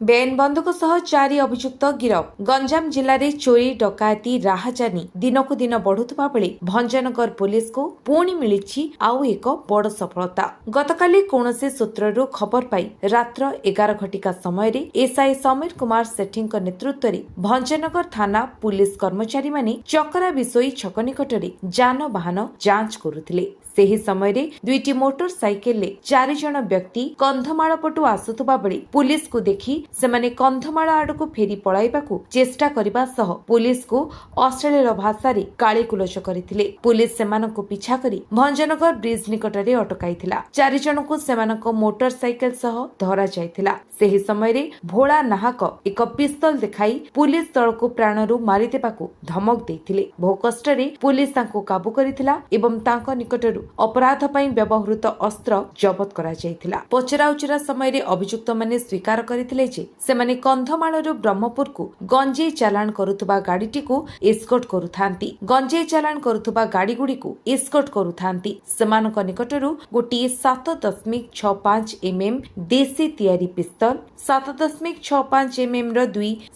ବେଆଇନ ବନ୍ଧୁକ ସହ 4 ଅଭିଯୁକ୍ତ ଗିରଫ। ଗଞ୍ଜାମ ଜିଲ୍ଲାରେ ଚୋରି ଡକାୟତି ରାହାଜାନୀ ଦିନକୁ ଦିନ ବଢୁଥିବା ବେଳେ ଭଞ୍ଜନଗର ପୁଲିସକୁ ପୁଣି ମିଳିଛି ଆଉ ଏକ ବଡ ସଫଳତା। ଗତକାଲି କୌଣସି ସୂତ୍ରରୁ ଖବର ପାଇ ରାତ୍ର 11 ଘଟିକା ସମୟରେ ଏସ୍ଆଇ ସମୀର କୁମାର ସେଠୀଙ୍କ ନେତୃତ୍ୱରେ ଭଞ୍ଜନଗର ଥାନା ପୁଲିସ କର୍ମଚାରୀମାନେ ଚକରା ବିଶୋଇ ଛକ ନିକଟରେ ଯାନବାହନ ଯାଞ୍ଚ କରୁଥିଲେ। ସେହି ସମୟରେ ଦୁଇଟି ମୋଟର ସାଇକେଲରେ 4 ଜଣ ବ୍ୟକ୍ତି କନ୍ଧମାଳ ପଟୁ ଆସୁଥିବା ବେଳେ ପୁଲିସକୁ ଦେଖି ସେମାନେ କନ୍ଧମାଳ ଆଡକୁ ଫେରି ପଳାଇବାକୁ ଚେଷ୍ଟା କରିବା ସହ ପୁଲିସକୁ ଅଶ୍ଳୀଳ ଭାଷାରେ ଗାଳିଗୁଲଜ କରିଥିଲେ। ପୁଲିସ ସେମାନଙ୍କୁ ପିଛା କରି ଭଞ୍ଜନଗର ବ୍ରିଜ ନିକଟରେ ଅଟକାଇଥିଲା। 4 ଜଣଙ୍କୁ ସେମାନଙ୍କ ମୋଟର ସାଇକେଲ ସହ ଧରା ଯାଇଥିଲା। ସେହି ସମୟରେ ଭୋଳା ନାହାକ ଏକ ପିସ୍ତଲ ଦେଖାଇ ପୁଲିସ ଦଳକୁ ପ୍ରାଣରୁ ମାରିଦେବାକୁ ଧମକ ଦେଇଥିଲେ। ବହୁ କଷ୍ଟରେ ପୁଲିସ ତାଙ୍କୁ କାବୁ କରିଥିଲା ଏବଂ ତାଙ୍କ ନିକଟରୁ ଅପରାଧ ପାଇଁ ବ୍ୟବହୃତ ଅସ୍ତ୍ର ଜବତ କରାଯାଇଥିଲା। ପଚରାଉଚରା ସମୟରେ ଅଭିଯୁକ୍ତମାନେ ସ୍ୱୀକାର କରିଥିଲେ ଯେ ସେମାନେ କନ୍ଧମାଳରୁ ବ୍ରହ୍ମପୁରକୁ ଗଞ୍ଜେଇ ଚାଲାଣ କରୁଥିବା ଗାଡିଟିକୁ ଏସ୍କର୍ଟ କରୁଥାନ୍ତି। ଗଞ୍ଜେଇ ଚାଲାଣ କରୁଥିବା ଗାଡିଗୁଡିକୁ ଏସ୍କର୍ଟ କରୁଥାନ୍ତି। ସେମାନଙ୍କ ନିକଟରୁ ଗୋଟିଏ 7.65 mm ଦେଶୀ ତିଆରି ପିସ୍ତଲ, 7.65 mm ର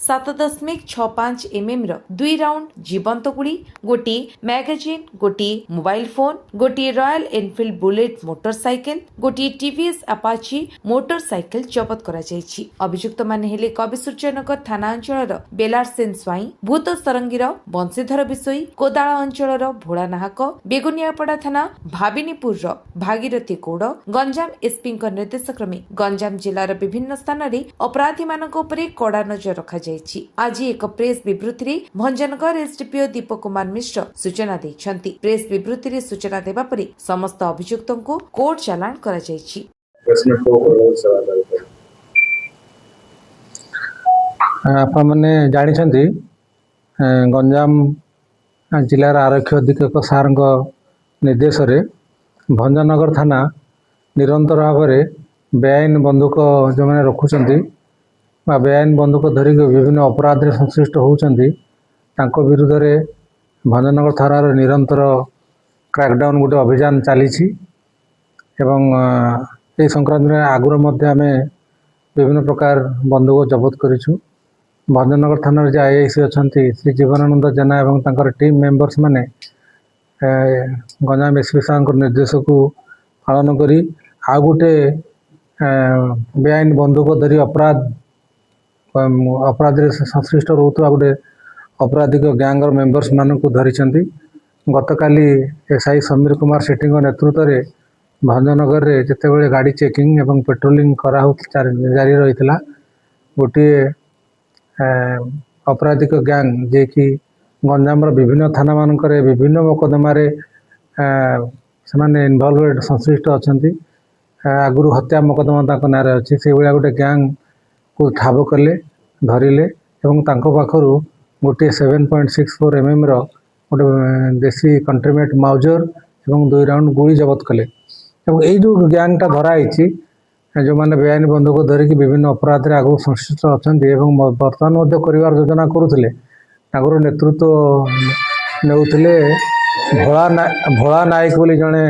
7.65 mm ର 2 ରାଉଣ୍ଡ ଜୀବନ୍ତ ଗୁଳି, ଗୋଟିଏ ମ୍ୟାଗାଜିନ୍, ଗୋଟିଏ ମୋବାଇଲ ଫୋନ, ଗୋଟିଏ royal Enfield bullet motor cycle, ଗୋଟିଏ ଟିଭିଏସ୍ ଆପାଚି ମୋଟର ସାଇକେଲ ଜବତ କରାଯାଇଛି। ଅଭିଯୁକ୍ତମାନେ ହେଲେ କବିସୂର୍ଯ୍ୟନଗର ଥାନା ଅଞ୍ଚଳର ବେଲାର ସେନ ସ୍ୱାଇଁ, ଭୂତ ସରଙ୍ଗୀର ବଂଶୀଧର ବିଶୋଇ, କୋଦାଳ ଅଞ୍ଚଳର ଭୋଳା ନାହାକ, ବେଗୁନିଆପଡା ଥାନା ଭାବିନୀପୁରର ଭାଗିରଥୀ ଗୌଡ଼। ଗଞ୍ଜାମ ଏସ୍ପିଙ୍କ ନିର୍ଦ୍ଦେଶ କ୍ରମେ ଗଞ୍ଜାମ ଜିଲ୍ଲାର ବିଭିନ୍ନ ସ୍ଥାନରେ ଅପରାଧୀମାନଙ୍କ ଉପରେ କଡା ନଜର ରଖାଯାଇଛି। ଆଜି ଏକ ପ୍ରେସ ବିବୃତ୍ତିରେ ଭଞ୍ଜନଗର ଏସ୍ଡିପିଓ ଦୀପ କୁମାର ମିଶ୍ର ସୂଚନା ଦେଇଛନ୍ତି। ପ୍ରେସ ବିବୃତ୍ତିରେ ସୂଚନା ଦେବା ପରେ ସମସ୍ତ ଅଭିଯୁକ୍ତଙ୍କୁ କୋର୍ଟ ଚାଲାଣ କରାଯାଇଛି। ଆପଣମାନେ ଜାଣିଛନ୍ତି ଗଞ୍ଜାମ ଜିଲ୍ଲାର ଆରକ୍ଷୀ ଅଧୀକ୍ଷକ ସାର୍ଙ୍କ ନିର୍ଦ୍ଦେଶରେ ଭଞ୍ଜନଗର ଥାନା ନିରନ୍ତର ଭାବରେ ବେଆଇନ ବନ୍ଧୁକ ଯେଉଁମାନେ ରଖୁଛନ୍ତି ବା ବେଆଇନ ବନ୍ଧୁକ ଧରିକି ବିଭିନ୍ନ ଅପରାଧରେ ସଂଶ୍ଳିଷ୍ଟ ହେଉଛନ୍ତି ତାଙ୍କ ବିରୁଦ୍ଧରେ ଭଞ୍ଜନଗର ଥାନାର ନିରନ୍ତର କ୍ରାକଡାଉନ୍ ଗୋଟେ ଅଭିଯାନ ଚାଲିଛି ଏବଂ ଏହି ସଂକ୍ରାନ୍ତରେ ଆଗରୁ ମଧ୍ୟ ଆମେ ବିଭିନ୍ନ ପ୍ରକାର ବନ୍ଧୁକ ଜବତ କରିଛୁ। ଭଞ୍ଜନଗର ଥାନାର ଯେ ଆଇଆଇସି ଅଛନ୍ତି ଶ୍ରୀ ଜୀବନାନନ୍ଦ ଜେନା ଏବଂ ତାଙ୍କର ଟିମ୍ ମେମ୍ବର୍ସ ମାନେ ଗଞ୍ଜାମ ଏସ୍ପି ସାର୍ଙ୍କ ନିର୍ଦ୍ଦେଶକୁ ପାଳନ କରି ଆଉ ଗୋଟେ ବେଆଇନ ବନ୍ଧୁକ ଧରି ଅପରାଧରେ ସଂଶ୍ଳିଷ୍ଟ ରହୁଥିବା ଗୋଟେ ଅପରାଧିକ ଗ୍ୟାଙ୍ଗର ମେମ୍ବର୍ସ ମାନଙ୍କୁ ଧରିଛନ୍ତି। ଗତକାଲି ଏସ୍ଆଇ ସମୀର କୁମାର ସେଠୀଙ୍କ ନେତୃତ୍ୱରେ ଭଞ୍ଜନଗରରେ ଯେତେବେଳେ ଗାଡ଼ି ଚେକିଂ ଏବଂ ପେଟ୍ରୋଲିଂ ଜାରି ରହିଥିଲା, ଗୋଟିଏ ଅପରାଧିକ ଗ୍ୟାଙ୍ଗ ଯିଏକି ଗଞ୍ଜାମର ବିଭିନ୍ନ ଥାନାମାନଙ୍କରେ ବିଭିନ୍ନ ମୋକଦ୍ଦମାରେ ସେମାନେ ଇନଭଲ୍ଭେଡ୍ ସଂଶ୍ଳିଷ୍ଟ ଅଛନ୍ତି। ଆଗରୁ ହତ୍ୟା ମୋକଦ୍ଦମା ତାଙ୍କ ନାଁରେ ଅଛି। ସେଇଭଳିଆ ଗୋଟେ ଗ୍ୟାଙ୍ଗକୁ ଠାବ କଲେ, ଧରିଲେ ଏବଂ ତାଙ୍କ ପାଖରୁ ଗୋଟିଏ 7.64 mm ର ଗୋଟେ ଦେଶୀ କଣ୍ଟ୍ରିମେଟ୍ ମାଉଜର ଏବଂ 2 ରାଉଣ୍ଡ ଗୁଳି ଜବତ କଲେ। ଏବଂ ଏଇ ଯେଉଁ ଗ୍ୟାଙ୍ଗଟା ଧରା ହେଇଛି, ଯେଉଁମାନେ ବେଆଇନ ବନ୍ଧୁକ ଧରିକି ବିଭିନ୍ନ ଅପରାଧରେ ଆଗକୁ ସଂଶ୍ଳିଷ୍ଟ ଅଛନ୍ତି ଏବଂ ବର୍ତ୍ତମାନ ମଧ୍ୟ କରିବାର ଯୋଜନା କରୁଥିଲେ, ତାଙ୍କର ନେତୃତ୍ୱ ନେଉଥିଲେ ଭୋଳା ନାୟକ ବୋଲି ଜଣେ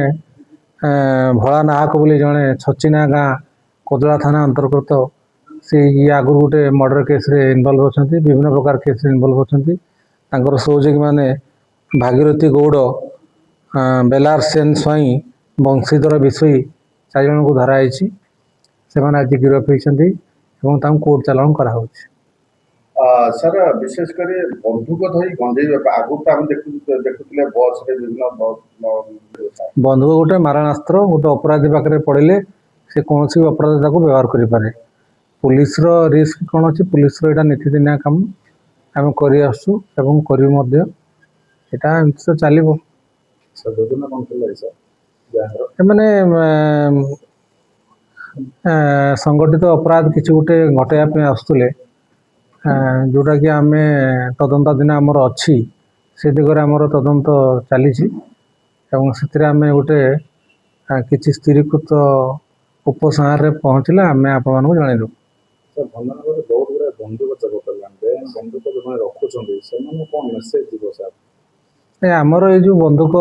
ଭୋଳା ନାହାକ ବୋଲି ଜଣେ ଛଚିନା ଗାଁ କୋଦଳା ଥାନା ଅନ୍ତର୍ଗତ। ସେ ଆଗରୁ ଗୋଟେ ମର୍ଡର କେସ୍ରେ ଇନଭଲ୍ଭ ଅଛନ୍ତି, ବିଭିନ୍ନ ପ୍ରକାର କେସ୍ରେ ଇନଭଲ୍ଭ ଅଛନ୍ତି। ତାଙ୍କର ସହଯୋଗୀମାନେ ଭାଗିରଥୀ ଗୌଡ଼, ବେଲାର ସେନ ସ୍ୱାଇଁ, ବଂଶୀଧର ବିଶୋଇ 4 ଜଣଙ୍କୁ ଧରା ହେଇଛି। ସେମାନେ ଆଜି ଗିରଫ ହୋଇଛନ୍ତି ଏବଂ ତାଙ୍କୁ କୋର୍ଟ ଚାଲାଣ କରାହେଉଛି। ସାର୍, ବିଶେଷ କରି ବନ୍ଧୁକ ଧରି ଗଞ୍ଜେଇ ବେପାର ଆଗରୁ ତ ଆମେ ଦେଖୁଥିଲେ ବସ୍ରେ ବିଭିନ୍ନ ବନ୍ଧୁକ ଗୋଟେ ମାରଣାସ୍ତ୍ର, ଗୋଟେ ଅପରାଧୀ ପାଖରେ ପଡ଼ିଲେ ସେ କୌଣସି ଅପରାଧ ତାକୁ ବ୍ୟବହାର କରିପାରେ। ପୁଲିସର ରିସ୍କ କ'ଣ ଅଛି? ପୁଲିସର ଏଇଟା ନୀତିଦିନିଆ କାମ ଆମେ କରି ଆସୁଛୁ ଏବଂ କରିବୁ ମଧ୍ୟ। ଏଇଟା ଏମିତି ତ ଚାଲିବ। ଏମାନେ ସଂଗଠିତ ଅପରାଧ କିଛି ଗୋଟେ ଘଟାଇବା ପାଇଁ ଆସୁଥିଲେ, ଯେଉଁଟାକି ଆମେ ତଦନ୍ତାଧୀନ ଆମର ଅଛି। ସେ ଦିଗରେ ଆମର ତଦନ୍ତ ଚାଲିଛି ଏବଂ ସେଥିରେ ଆମେ ଗୋଟେ କିଛି ସ୍ଥିରୀକୃତ ଉପସଂହାରରେ ପହଞ୍ଚିଲେ ଆମେ ଆପଣମାନଙ୍କୁ ଜଣାଇଦେବୁ। ଭଞ୍ଜନଗରରେ ବହୁତ ଗୁଡ଼ାଏ ବନ୍ଧୁକ ଜବତ କଲାଣି। ବେଆଇନ ବନ୍ଧୁକ ଯେଉଁମାନେ ରଖୁଛନ୍ତି ସେମାନଙ୍କୁ କ'ଣ ମେସେଜ ଯିବ ସାର୍? ଆମର ଏଇ ଯେଉଁ ବନ୍ଧୁକ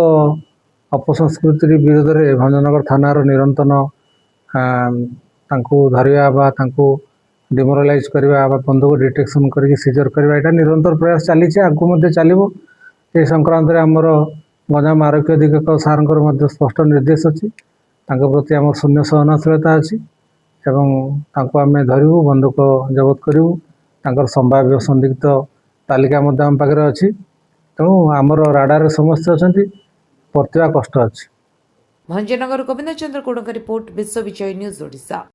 ଅପସଂସ୍କୃତି ବିରୋଧରେ ଭଞ୍ଜନଗର ଥାନାର ନିରନ୍ତର ତାଙ୍କୁ ଧରିବା ବା ତାଙ୍କୁ डिमोरालाइज करवा बंधुक डिटेक्शन करके सीजर करवा यहाँ निरंतर प्रयास चली आगू चलो ये संक्रांत में आमर गंजाम आरक्षी अधीक्षक सार स्पष्ट निर्देश अच्छी प्रति आम शून्य सहनशीलता अच्छी आम धरबू बंधुक जबत करूँ संभाव्य संदिग्ध तालिका आम पाखे अच्छी तेणु आमर राडार समस्या अच्छा प्रतिभा कष्ट अच्छी। भंजनगर गोविंद चंद्र कोड़ों का रिपोर्ट विश्व विजय न्यूज ओडिशा।